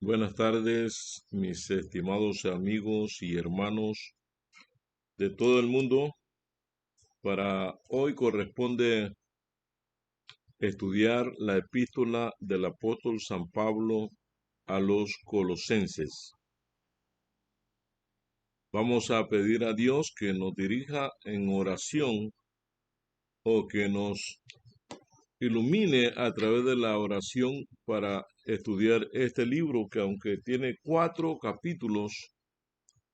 Buenas tardes, mis estimados amigos y hermanos de todo el mundo. Para hoy corresponde estudiar la epístola del apóstol San Pablo a los Colosenses. Vamos a pedir a Dios que nos dirija en oración o que nos ilumine a través de la oración para estudiar este libro que, aunque tiene 4 capítulos,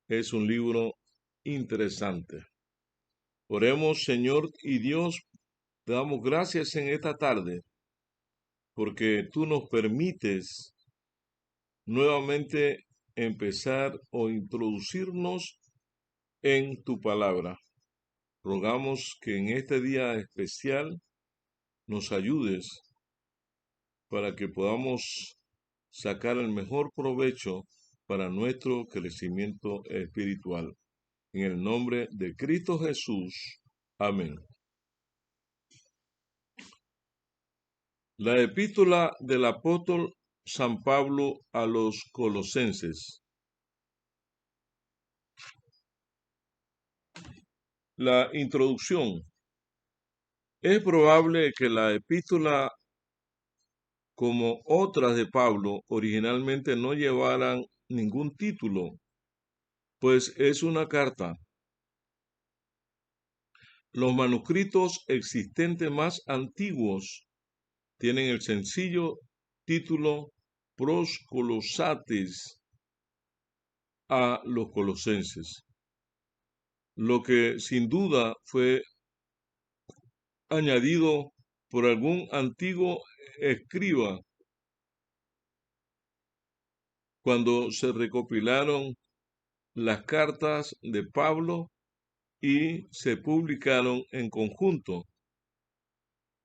es un libro interesante. Oremos, Señor y Dios, te damos gracias en esta tarde porque tú nos permites nuevamente empezar o introducirnos en tu palabra. Rogamos que en este día especial nos ayudes para que podamos sacar el mejor provecho para nuestro crecimiento espiritual. En el nombre de Cristo Jesús. Amén. La epístola del apóstol San Pablo a los Colosenses. La introducción. Es probable que la epístola, como otras de Pablo, originalmente no llevaran ningún título, pues es una carta. Los manuscritos existentes más antiguos tienen el sencillo título Pros Colosates a los Colosenses, lo que sin duda fue añadido por algún antiguo escriba cuando se recopilaron las cartas de Pablo y se publicaron en conjunto.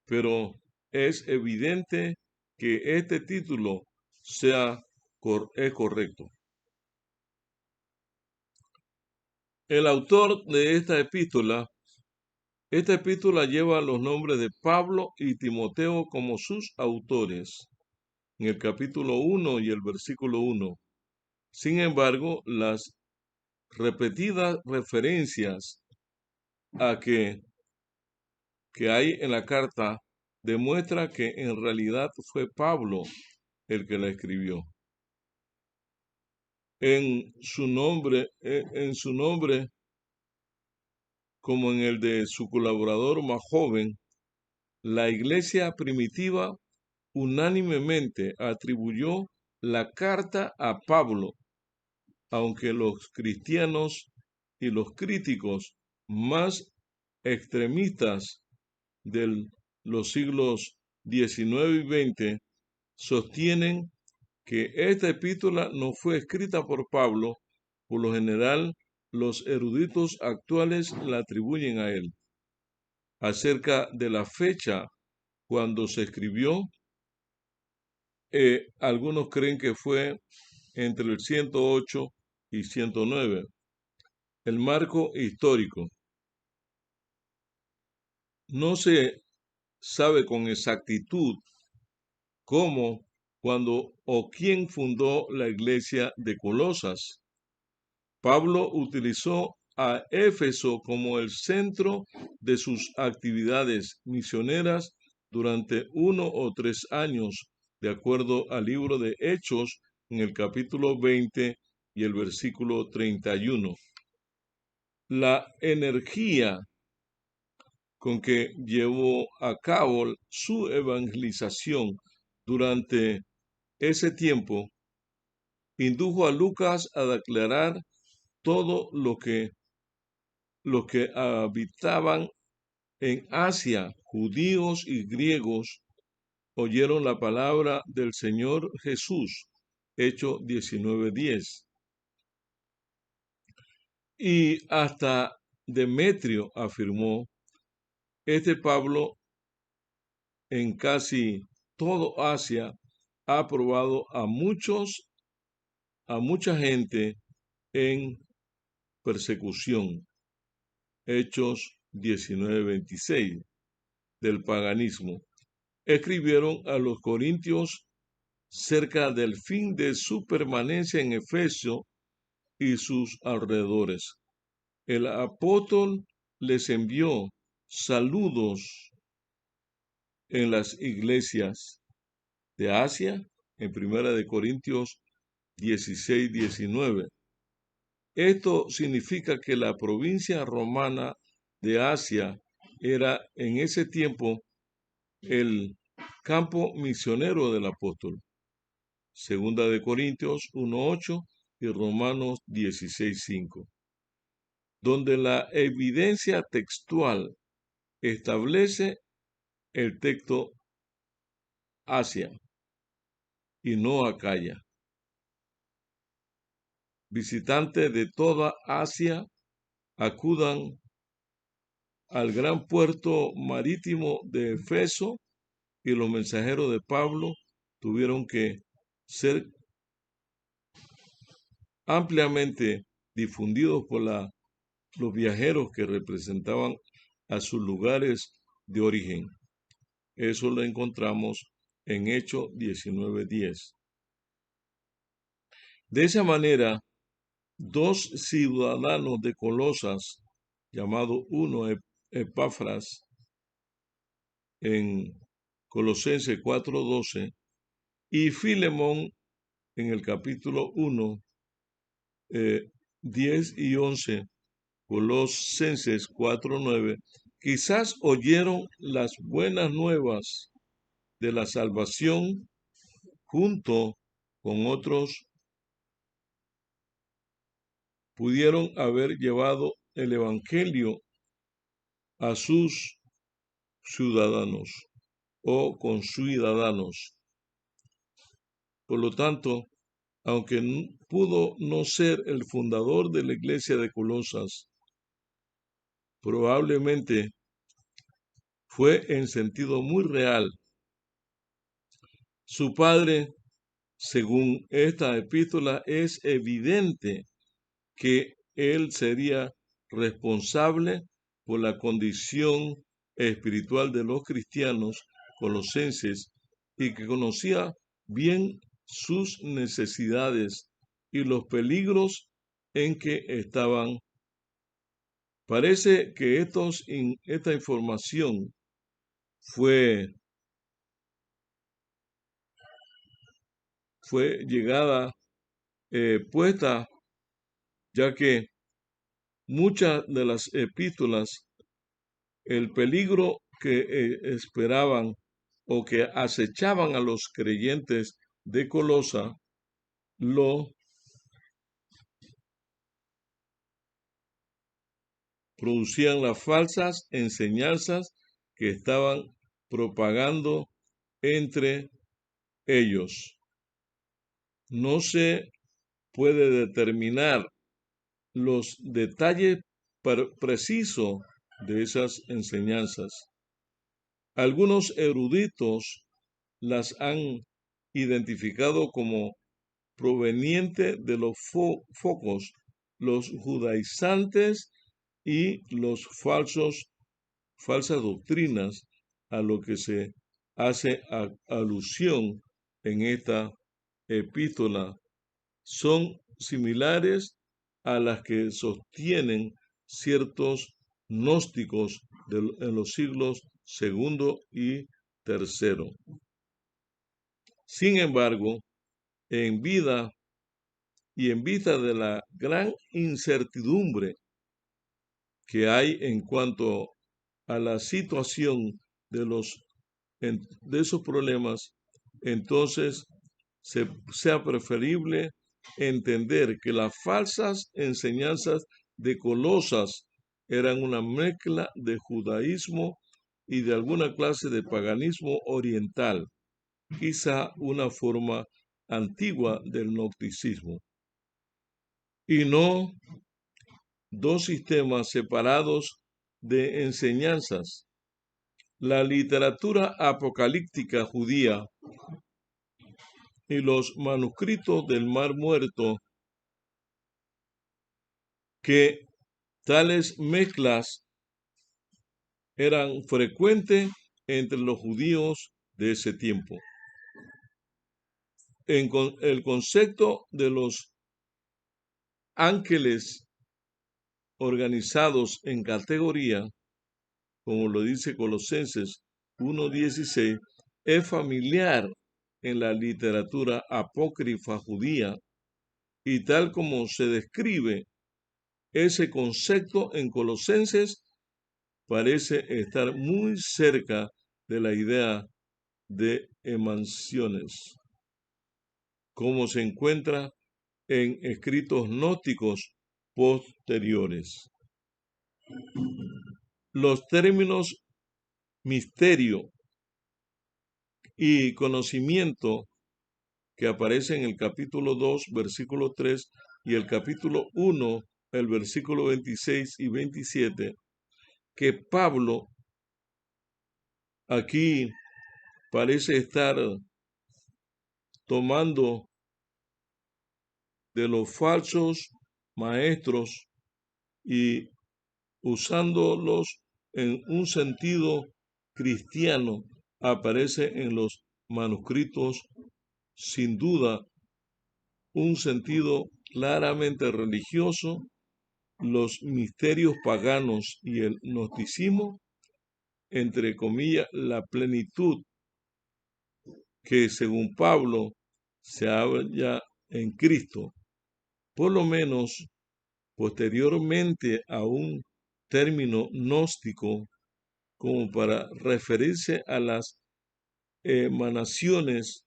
Pero es evidente que este título es correcto. El autor de esta epístola lleva los nombres de Pablo y Timoteo como sus autores en el capítulo 1 y el versículo 1. Sin embargo, las repetidas referencias a que hay en la carta demuestra que en realidad fue Pablo el que la escribió. En su nombre, como en el de su colaborador más joven, la iglesia primitiva unánimemente atribuyó la carta a Pablo, aunque los cristianos y los críticos más extremistas de los siglos XIX y XX sostienen que esta epístola no fue escrita por Pablo. Por lo general, los eruditos actuales la atribuyen a él. Acerca de la fecha cuando se escribió, algunos creen que fue entre el 108 y 109. El marco histórico. No se sabe con exactitud cómo, cuándo o quién fundó la iglesia de Colosas. Pablo utilizó a Éfeso como el centro de sus actividades misioneras durante 1 o 3 años, de acuerdo al libro de Hechos en el capítulo 20 y el versículo 31. La energía con que llevó a cabo su evangelización durante ese tiempo indujo a Lucas a declarar todo los que habitaban en Asia, judíos y griegos, oyeron la palabra del Señor Jesús. Hechos 19:10. Y hasta Demetrio afirmó, este Pablo en casi todo Asia ha probado a mucha gente en persecución. Hechos 19:26 del paganismo. Escribieron a los corintios cerca del fin de su permanencia en Efeso y sus alrededores. El apóstol les envió saludos en las iglesias de Asia, en 1 Corintios 16-19. Esto significa que la provincia romana de Asia era en ese tiempo el campo misionero del apóstol. 2 Corintios 1:8 y Romanos 16:5, donde la evidencia textual establece el texto Asia y no Acaya. Visitantes de toda Asia acudan al gran puerto marítimo de Efeso y los mensajeros de Pablo tuvieron que ser ampliamente difundidos por los viajeros que representaban a sus lugares de origen. Eso lo encontramos en Hechos 19:10. De esa manera, dos ciudadanos de Colosas, llamado uno Epafras, en Colosenses 4:12, y Filemón en el capítulo 1, 10 y 11, Colosenses 4:9, quizás oyeron las buenas nuevas de la salvación junto con otros, pudieron haber llevado el evangelio a sus ciudadanos o conciudadanos. Por lo tanto, aunque pudo no ser el fundador de la iglesia de Colosas, probablemente fue en sentido muy real su padre. Según esta epístola, es evidente que él sería responsable por la condición espiritual de los cristianos colosenses y que conocía bien sus necesidades y los peligros en que estaban. Parece que esta información fue llegada, puesta, ya que muchas de las epístolas, el peligro que esperaban o que acechaban a los creyentes de Colosa, lo producían las falsas enseñanzas que estaban propagando entre ellos. No se puede determinar los detalles precisos de esas enseñanzas. Algunos eruditos las han identificado como proveniente de los focos, los judaizantes y los falsas doctrinas a lo que se hace alusión en esta epístola son similares a las que sostienen ciertos gnósticos en los siglos II y III. Sin embargo, en vida y en vista de la gran incertidumbre que hay en cuanto a la situación de esos problemas, entonces sea preferible entender que las falsas enseñanzas de Colosas eran una mezcla de judaísmo y de alguna clase de paganismo oriental, quizá una forma antigua del gnosticismo, y no dos sistemas separados de enseñanzas. La literatura apocalíptica judía y los manuscritos del Mar Muerto, que tales mezclas eran frecuentes entre los judíos de ese tiempo. el concepto de los ángeles organizados en categoría, como lo dice Colosenses 1:16, es familiar en la literatura apócrifa judía y tal como se describe ese concepto en Colosenses, parece estar muy cerca de la idea de emanaciones, como se encuentra en escritos gnósticos posteriores. Los términos misterio y conocimiento que aparecen en el capítulo 2, versículo 3 y el capítulo 1, el versículo 26 y 27, que Pablo aquí parece estar tomando de los falsos maestros y usándolos en un sentido cristiano, aparece en los manuscritos sin duda un sentido claramente religioso. Los misterios paganos y el gnosticismo, entre comillas, la plenitud que según Pablo se halla en Cristo, por lo menos posteriormente a un término gnóstico como para referirse a las emanaciones,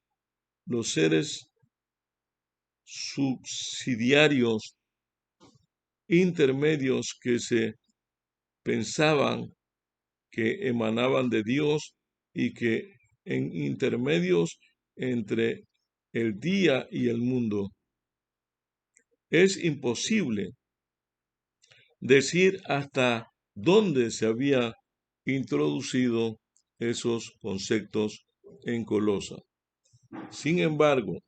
los seres subsidiarios intermedios que se pensaban que emanaban de Dios y que en intermedios entre el día y el mundo. Es imposible decir hasta dónde se había introducido esos conceptos en Colosa. Sin embargo,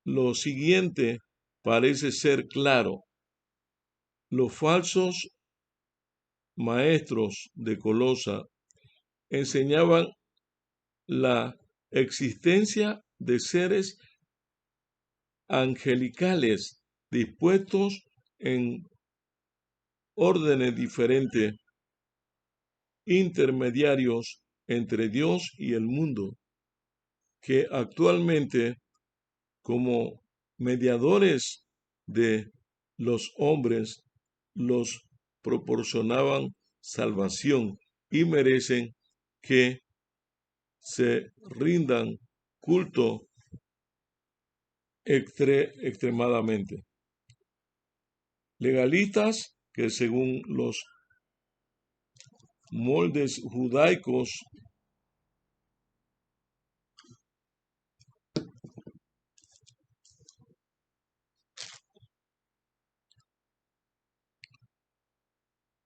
lo siguiente parece ser claro. Los falsos maestros de Colosa enseñaban la existencia de seres angelicales dispuestos en órdenes diferentes, intermediarios entre Dios y el mundo, que actualmente como mediadores de los hombres los proporcionaban salvación y merecen que se rindan culto extremadamente. Legalistas que según los moldes judaicos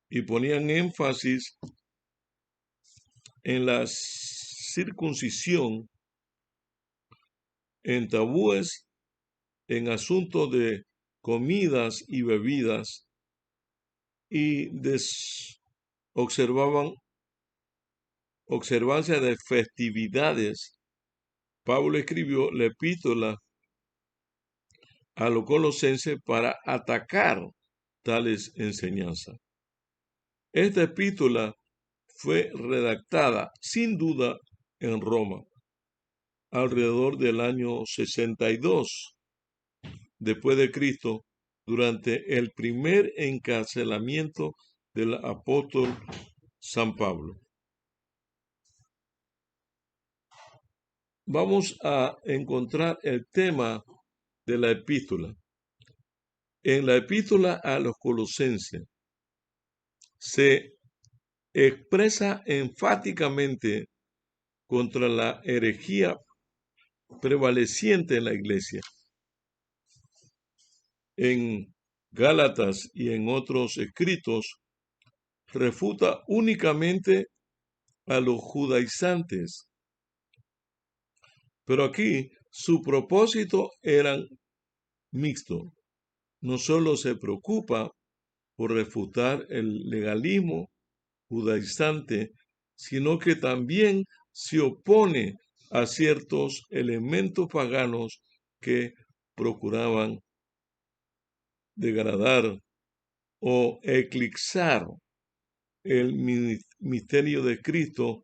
y ponían énfasis en la circuncisión, en tabúes, en asuntos de comidas y bebidas, y observaban observancia de festividades. Pablo escribió la epístola a los colosenses para atacar tales enseñanzas. Esta epístola fue redactada sin duda en Roma alrededor del año 62 después de Cristo, durante el primer encarcelamiento del apóstol San Pablo. Vamos a encontrar el tema de la epístola. En la epístola a los colosenses se expresa enfáticamente contra la herejía prevaleciente en la iglesia. En Gálatas y en otros escritos refuta únicamente a los judaizantes, pero aquí su propósito era mixto. No solo se preocupa por refutar el legalismo judaizante, sino que también se opone a ciertos elementos paganos que procuraban degradar o eclipsar el misterio de Cristo.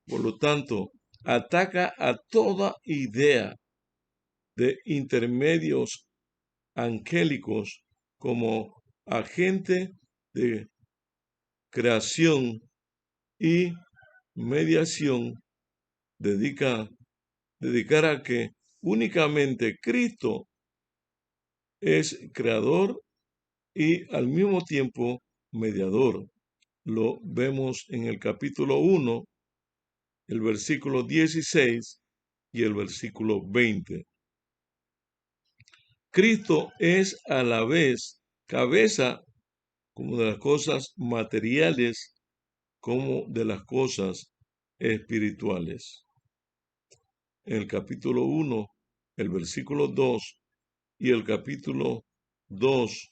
Por lo tanto, ataca a toda idea de intermedios angélicos como agente de creación y mediación, dedicar a que únicamente Cristo es creador y al mismo tiempo mediador. Lo vemos en el capítulo 1, el versículo 16 y el versículo 20. Cristo es a la vez cabeza como de las cosas materiales como de las cosas espirituales. En el capítulo 1, el versículo 2 y el capítulo 2,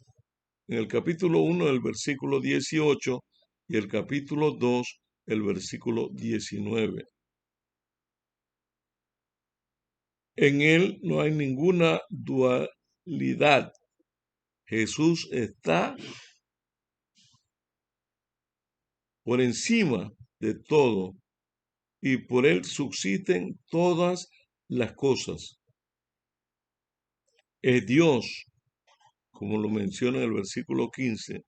en el capítulo 1, el versículo 18 y el capítulo 2, el versículo 19. En él no hay ninguna dualidad. Jesús está por encima de todo y por él subsisten todas las cosas. Es Dios, como lo menciona en el versículo 15.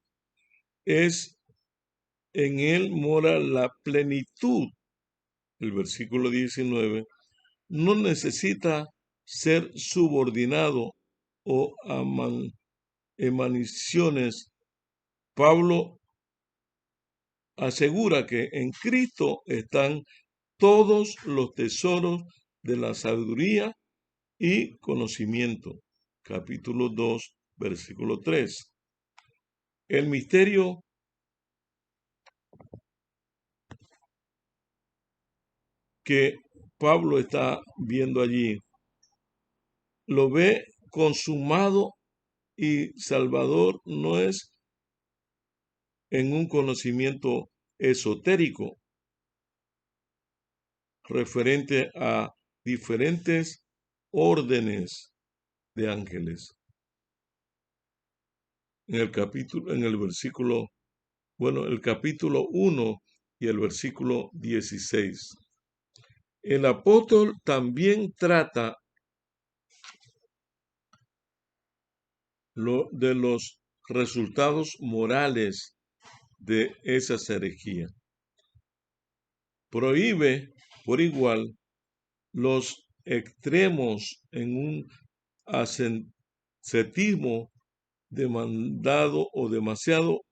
En él mora la plenitud. El versículo 19 no necesita ser subordinado o emanaciones. Pablo asegura que en Cristo están todos los tesoros de la sabiduría y conocimiento. Capítulo 2, versículo 3. El misterio que Pablo está viendo allí lo ve consumado y salvador no es en un conocimiento esotérico referente a diferentes órdenes de ángeles. En el capítulo 1 y el versículo 16. El apóstol también trata de los resultados morales de esa herejía. Prohíbe por igual los extremos en un ascetismo demandado o demasiado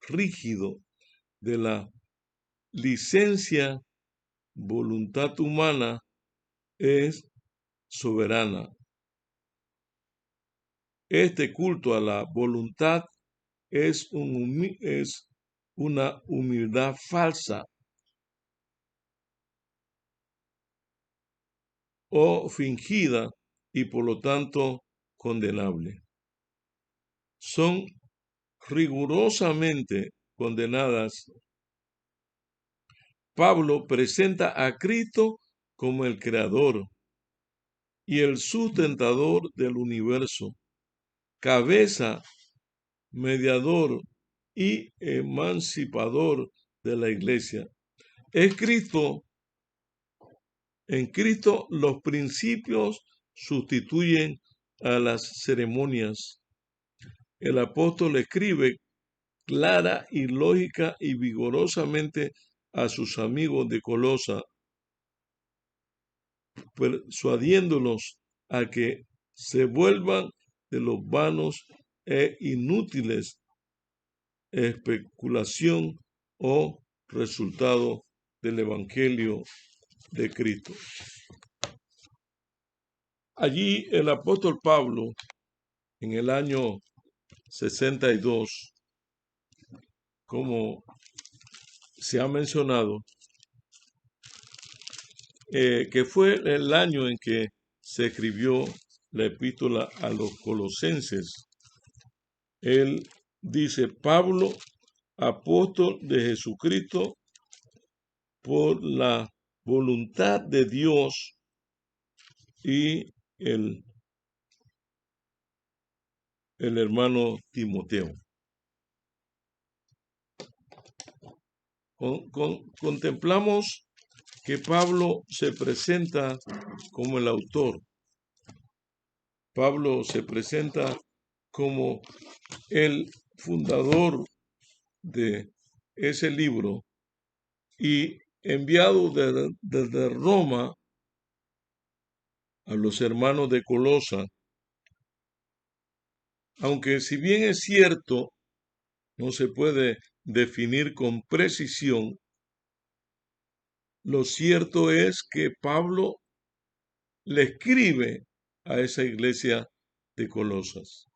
rígido de la licencia. Voluntad humana es soberana. Este culto a la voluntad es una humildad falsa o fingida y por lo tanto condenable. Son rigurosamente condenadas. Pablo presenta a Cristo como el creador y el sustentador del universo, cabeza, mediador y emancipador de la iglesia. En Cristo los principios sustituyen a las ceremonias. El apóstol escribe clara y lógica y vigorosamente a sus amigos de Colosa, persuadiéndolos a que se vuelvan de los vanos e inútiles especulación o resultado del Evangelio de Cristo. Allí el apóstol Pablo, en el año 62, como se ha mencionado, que fue el año en que se escribió la epístola a los colosenses. Él dice: Pablo, apóstol de Jesucristo, por la voluntad de Dios y el hermano Timoteo. Contemplamos que Pablo se presenta como el autor. Pablo se presenta como el fundador de ese libro y enviado desde Roma a los hermanos de Colosa. Aunque si bien es cierto, no se puede definir con precisión, lo cierto es que Pablo le escribe a esa iglesia de Colosas.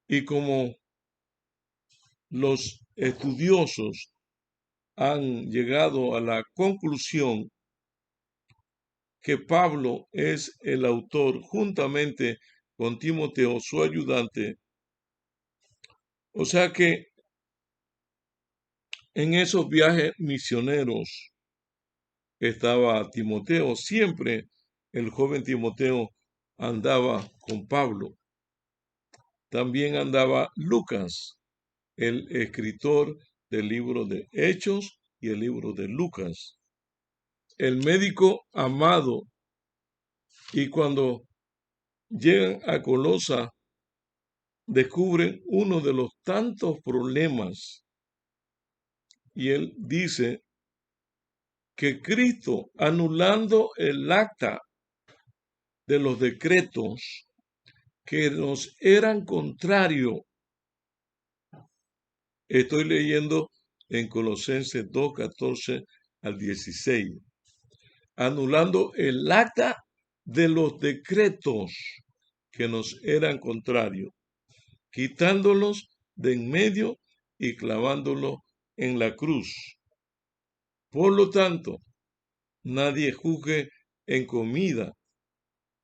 Y como los estudiosos han llegado a la conclusión que Pablo es el autor juntamente con Timoteo, su ayudante, o sea que en esos viajes misioneros estaba Timoteo, siempre el joven Timoteo andaba con Pablo. También andaba Lucas, el escritor del libro de Hechos y el libro de Lucas, el médico amado. Y cuando llegan a Colosa, descubren uno de los tantos problemas. Y él dice que Cristo, anulando el acta de los decretos que nos eran contrarios, estoy leyendo en Colosenses 2, 14 al 16, anulando el acta de los decretos que nos eran contrarios, quitándolos de en medio y clavándolos en la cruz. Por lo tanto, nadie juzgue en comida,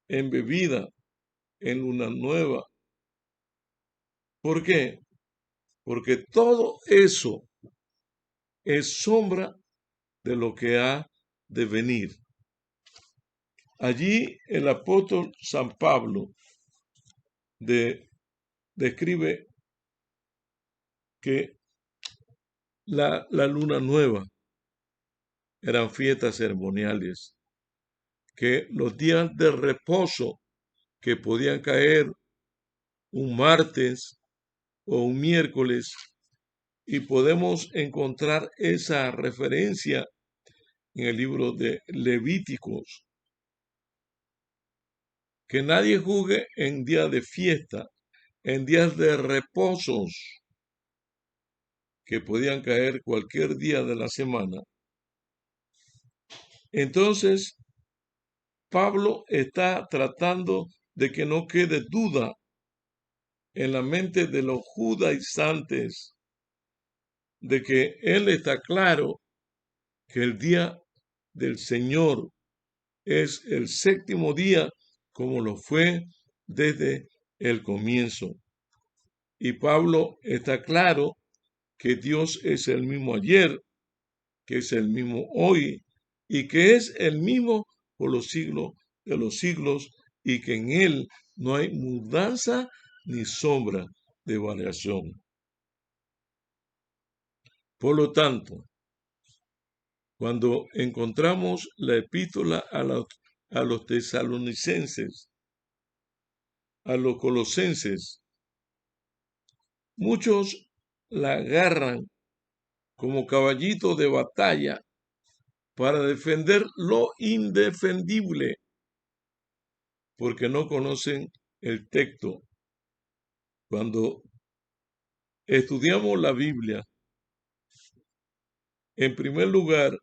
en bebida, en luna nueva. ¿Por qué? Porque todo eso es sombra de lo que ha de venir. Allí el apóstol San Pablo describe que la luna nueva eran fiestas ceremoniales, que los días de reposo que podían caer un martes o un miércoles, y podemos encontrar esa referencia en el libro de Levíticos, que nadie juzgue en días de fiesta, en días de reposos, que podían caer cualquier día de la semana. Entonces, Pablo está tratando de que no quede duda en la mente de los judaizantes de que él está claro que el día del Señor es el séptimo día como lo fue desde el comienzo. Y Pablo está claro que Dios es el mismo ayer, que es el mismo hoy y que es el mismo por los siglos de los siglos y que en él no hay mudanza ni sombra de variación. Por lo tanto, cuando encontramos la epístola a los tesalonicenses, a los colosenses, muchos la agarran como caballito de batalla para defender lo indefendible, porque no conocen el texto. Cuando estudiamos la Biblia, en primer lugar,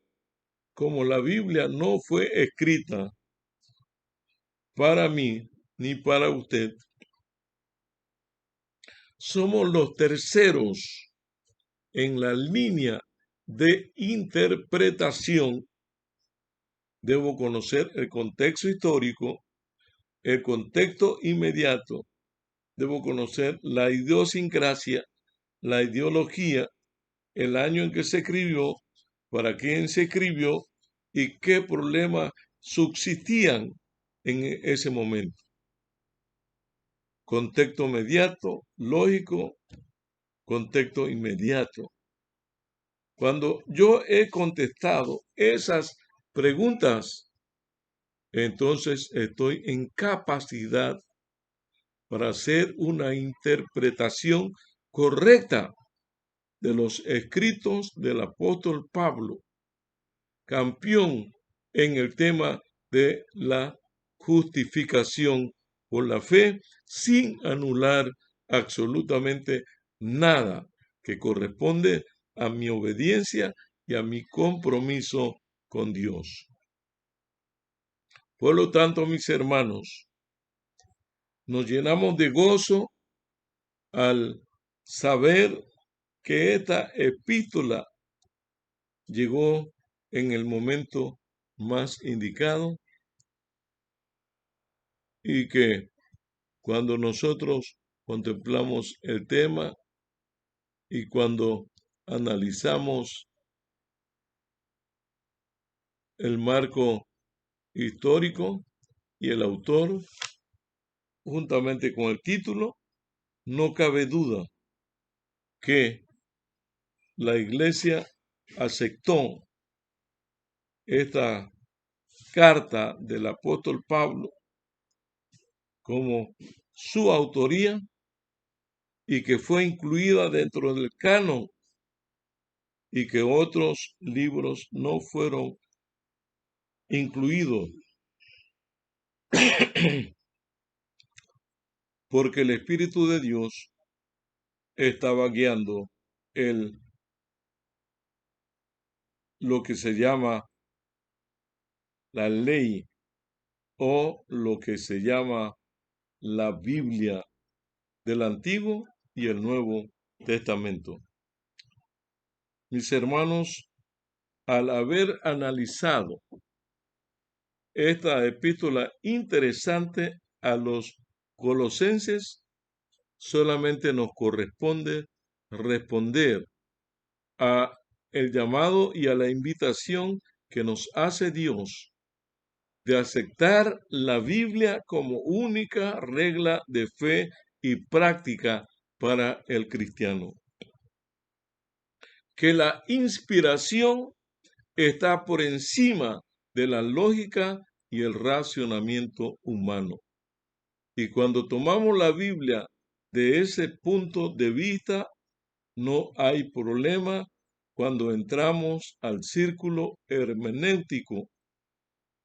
como la Biblia no fue escrita para mí ni para usted, somos los terceros en la línea de interpretación. Debo conocer el contexto histórico, el contexto inmediato. Debo conocer la idiosincrasia, la ideología, el año en que se escribió para quién se escribió y qué problemas subsistían en ese momento. Contexto inmediato, lógico, contexto inmediato. Cuando yo he contestado esas preguntas, entonces estoy en capacidad para hacer una interpretación correcta de los escritos del apóstol Pablo, campeón en el tema de la justificación por la fe, sin anular absolutamente nada que corresponde a mi obediencia y a mi compromiso con Dios. Por lo tanto, mis hermanos, nos llenamos de gozo al saber que esta epístola llegó en el momento más indicado y que cuando nosotros contemplamos el tema y cuando analizamos el marco histórico y el autor, juntamente con el título, no cabe duda que la Iglesia aceptó esta carta del apóstol Pablo como su autoría y que fue incluida dentro del canon y que otros libros no fueron incluidos porque el Espíritu de Dios estaba guiando lo que se llama la ley o lo que se llama la Biblia del Antiguo y el Nuevo Testamento. Mis hermanos, al haber analizado esta epístola interesante a los colosenses, solamente nos corresponde responder a el llamado y a la invitación que nos hace Dios de aceptar la Biblia como única regla de fe y práctica para el cristiano. Que la inspiración está por encima de la lógica y el racionamiento humano. Y cuando tomamos la Biblia de ese punto de vista, no hay problema cuando entramos al círculo hermenéutico.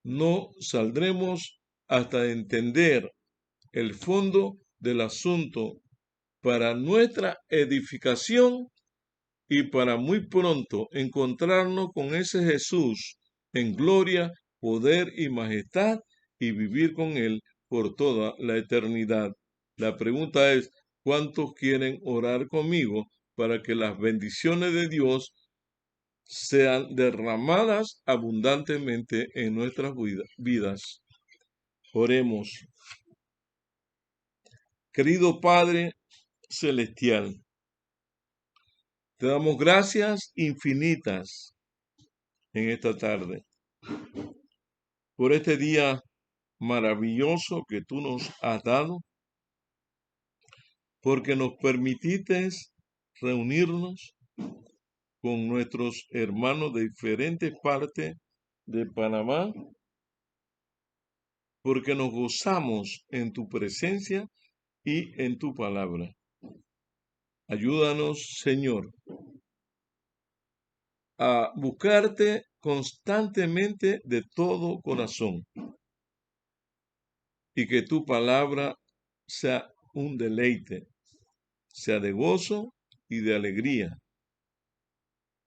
No saldremos hasta entender el fondo del asunto para nuestra edificación y para muy pronto encontrarnos con ese Jesús en gloria, poder y majestad y vivir con Él por toda la eternidad. La pregunta es, ¿cuántos quieren orar conmigo para que las bendiciones de Dios sean derramadas abundantemente en nuestras vidas? Oremos. Querido Padre Celestial, te damos gracias infinitas en esta tarde por este día maravilloso que tú nos has dado, porque nos permitiste reunirnos con nuestros hermanos de diferentes partes de Panamá, porque nos gozamos en tu presencia y en tu palabra. Ayúdanos, Señor, a buscarte constantemente de todo corazón y que tu palabra sea un deleite, sea de gozo y de alegría.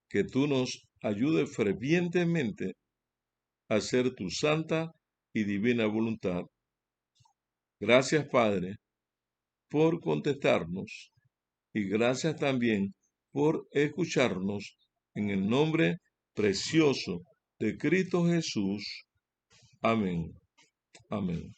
Que tú nos ayudes fervientemente a hacer tu santa y divina voluntad. Gracias, Padre, por contestarnos y gracias también por escucharnos en el nombre precioso de Cristo Jesús. Amén. Amén.